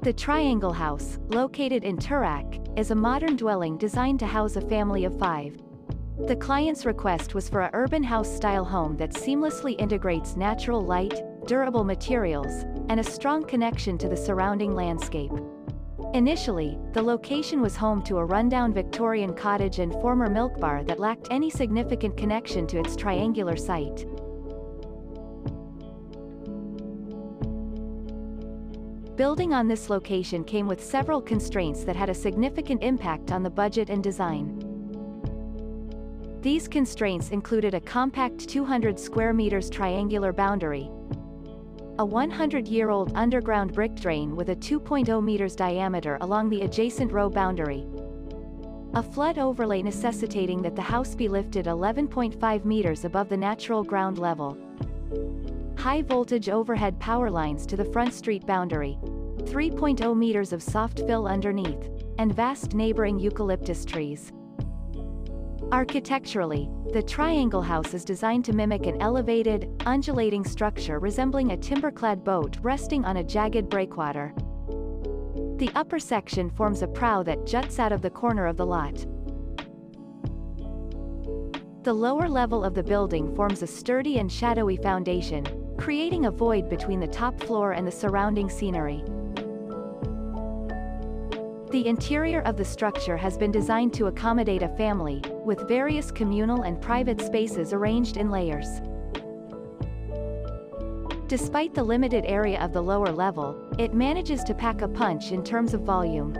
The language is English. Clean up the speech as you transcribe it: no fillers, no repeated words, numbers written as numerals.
The Triangle House, located in Toorak, is a modern dwelling designed to house a family of 5. The client's request was for a urban house-style home that seamlessly integrates natural light, durable materials, and a strong connection to the surrounding landscape. Initially, the location was home to a rundown Victorian cottage and former milk bar that lacked any significant connection to its triangular site. Building on this location came with several constraints that had a significant impact on the budget and design. These constraints included a compact 200 square meters triangular boundary, a 100-year-old underground brick drain with a 2.0 meters diameter along the adjacent row boundary, a flood overlay necessitating that the house be lifted 11.5 meters above the natural ground level, high-voltage overhead power lines to the front street boundary, 3.0 meters of soft fill underneath, and vast neighboring eucalyptus trees. Architecturally, the Triangle House is designed to mimic an elevated, undulating structure resembling a timber-clad boat resting on a jagged breakwater. The upper section forms a prow that juts out of the corner of the lot. The lower level of the building forms a sturdy and shadowy foundation, creating a void between the top floor and the surrounding scenery. The interior of the structure has been designed to accommodate a family, with various communal and private spaces arranged in layers. Despite the limited area of the lower level, it manages to pack a punch in terms of volume.